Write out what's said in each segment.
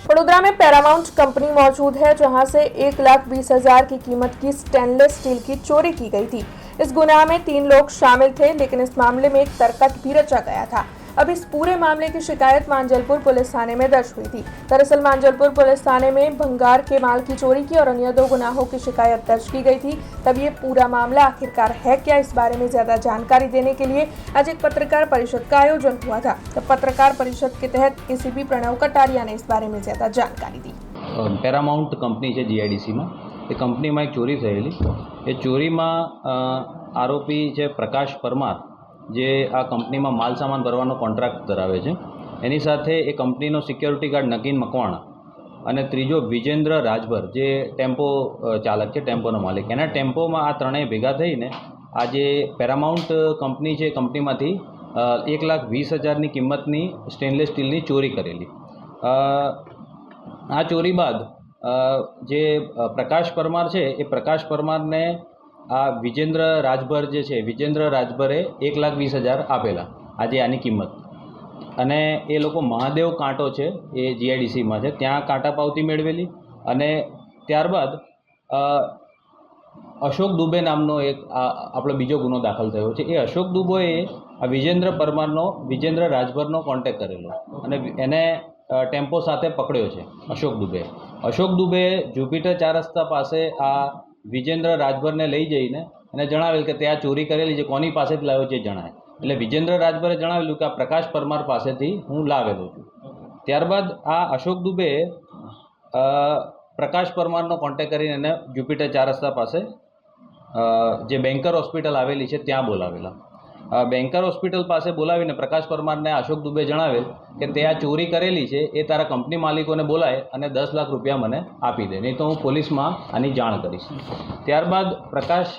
वडोदरा में Paramount company मौजूद है, जहां से 1,20,000 की कीमत की स्टेनलेस स्टील की चोरी की गई थी। इस गुनाह में 3 लोग शामिल थे, लेकिन इस मामले में एक तरकट भी रचा गया था। अब इस पूरे मामले की शिकायत मांजलपुर पुलिस थाने में दर्ज हुई थी। दरअसल मांजलपुर पुलिस थाने में भंगार के माल की चोरी की और अन्य 2 गुनाहों की शिकायत दर्ज की गई थी। तब ये पूरा मामला आखिरकार है क्या, इस बारे में ज्यादा जानकारी देने के लिए आज एक पत्रकार परिषद का आयोजन हुआ था। तब पत्रकार परिषद के तहत एसीपी प्रणव कटारिया ने इस बारे में ज्यादा जानकारी दी। પેરામાઉન્ટ કંપની છે જીઆઈડીસીમાં, એ કંપનીમાં એક ચોરી થયેલી. એ ચોરીમાં આરોપી છે પ્રકાશ પરમાર, જે આ કંપનીમાં માલ સામાન ભરવાનો કોન્ટ્રાક્ટ ધરાવે છે. એની સાથે એ કંપનીનો સિક્યોરિટી ગાર્ડ નગીન મકવાણા અને ત્રીજો વિજેન્દ્ર રાજભર, જે ટેમ્પો ચાલક છે, ટેમ્પોનો માલિક. એના ટેમ્પોમાં આ ત્રણેય ભેગા થઈને આ જે પેરામાઉન્ટ કંપની છે, કંપનીમાંથી 1,20,000ની કિંમતની સ્ટેનલેસ સ્ટીલની ચોરી કરેલી. આ ચોરી બાદ જે પ્રકાશ પરમાર છે, એ પ્રકાશ પરમારને આ વિજેન્દ્ર રાજભર જે છે, વિજેન્દ્ર રાજભરે 1,20,000 આપેલા આજે આની કિંમત. અને એ લોકો મહાદેવ કાંટો છે, એ જીઆઈડીસીમાં છે, ત્યાં કાંટા પાવતી મેળવેલી. અને ત્યારબાદ અશોક દુબે નામનો એક આપણો બીજો ગુનો દાખલ થયો છે. એ અશોક દુબેએ આ વિજેન્દ્ર રાજભરનો કોન્ટેક્ટ કરેલો અને એને ટેમ્પો સાથે પકડ્યો છે. અશોક દુબે જુપિટર 4 રસ્તા પાસે આ વિજેન્દ્ર રાજભરને લઈ જઈને એને જણાવેલ કે ત્યાં ચોરી કરેલી છે, કોની પાસેથી લાવ્યો છે જણાય. એટલે વિજેન્દ્ર રાજભરે જણાવેલું કે આ પ્રકાશ પરમાર પાસેથી હું લાવેલો છું. ત્યારબાદ આ અશોક દુબે પ્રકાશ પરમારનો કોન્ટેક્ટ કરીને એને જુપિટર 4 રસ્તા પાસે જે બેન્કર હોસ્પિટલ આવેલી છે ત્યાં બોલાવેલા. બેન્કર હોસ્પિટલ પાસે બોલાવીને પ્રકાશ પરમારને અશોક દુબે જણાવેલ કે તે આ ચોરી કરેલી છે, એ તારા કંપની માલિકોને બોલાય અને 10 લાખ રૂપિયા મને આપી દે, નહીં તો હું પોલીસમાં આની જાણ કરીશ. ત્યારબાદ પ્રકાશ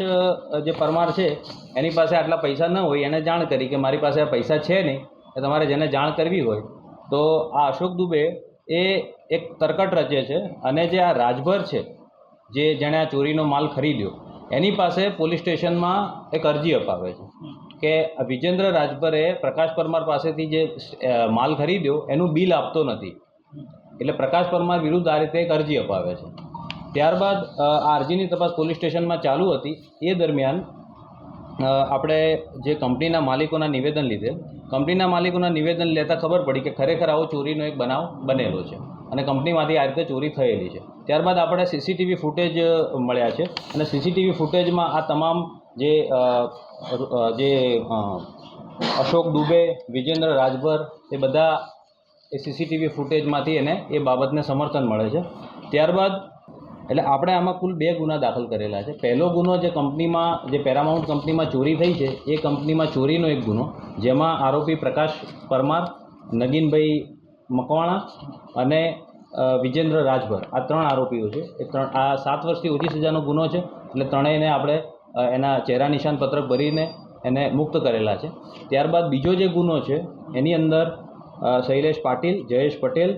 જે પરમાર છે એની પાસે આટલા પૈસા ન હોય, એને જાણ કરી કે મારી પાસે આ પૈસા છે નહીં, એ તમારે જેને જાણ કરવી હોય તો આ અશોક દુબે એ એક તરકટ રચે છે અને જે આ રાજભર છે, જેણે આ ચોરીનો માલ ખરીદ્યો, એની પાસે પોલીસ સ્ટેશનમાં એક અરજી અપાવે છે કે વિજેન્દ્ર રાજભરે પ્રકાશ પરમાર પાસેથી જે માલ ખરીદ્યો એનું બિલ આપતો નથી, એટલે પ્રકાશ પરમાર વિરુદ્ધ આ રીતે એક અરજી અપાવે છે. ત્યારબાદ આ અરજીની તપાસ પોલીસ સ્ટેશનમાં ચાલુ હતી. એ દરમિયાન આપણે જે કંપનીના માલિકોના નિવેદન લીધે, કંપનીના માલિકોના નિવેદન લેતા ખબર પડી કે ખરેખર આવો ચોરીનો એક બનાવ બનેલો છે અને કંપનીમાંથી આ રીતે ચોરી થયેલી છે. ત્યારબાદ આપણે સીસીટીવી ફૂટેજ મળ્યા છે અને સીસીટીવી ફૂટેજમાં આ તમામ જે અશોક દુબે, વિજેન્દ્ર રાજભર, એ બધા એ સીસીટીવી ફૂટેજમાંથી એને એ બાબતને સમર્થન મળે છે. ત્યારબાદ એટલે આપણે આમાં કુલ 2 ગુના દાખલ કરેલા છે. પહેલો ગુનો જે કંપનીમાં, જે પેરામાઉન્ટ કંપનીમાં ચોરી થઈ છે, એ કંપનીમાં ચોરીનો એક ગુનો, જેમાં આરોપી પ્રકાશ પરમાર, નગીનભાઈ મકવાણા અને વિજેન્દ્ર રાજભર, આ 3 આરોપીઓ છે. આ 7 વર્ષથી ઓછી સજાનો ગુનો છે, એટલે ત્રણેયને આપણે એના ચહેરા નિશાન પત્રક ભરીને એને મુક્ત કરેલા છે. ત્યારબાદ બીજો જે ગુનો છે એની અંદર શૈલેષ પાટીલ, જયેશ પટેલ,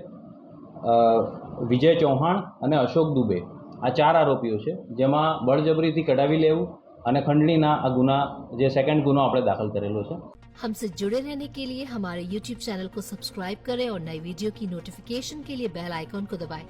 વિજય ચૌહાણ અને અશોક દુબે, આ 4 આરોપીઓ છે, જેમાં બળજબરીથી કઢાવી લેવું અને ખંડણીના આ ગુના, જે સેકન્ડ ગુનો આપણે દાખલ કરેલો છે. हमसे जुड़े रहने के लिए हमारे YouTube चैनल को सब्सक्राइब करें और नई वीडियो की नोटिफिकेशन के लिए बेल आइकॉन को दबाएं।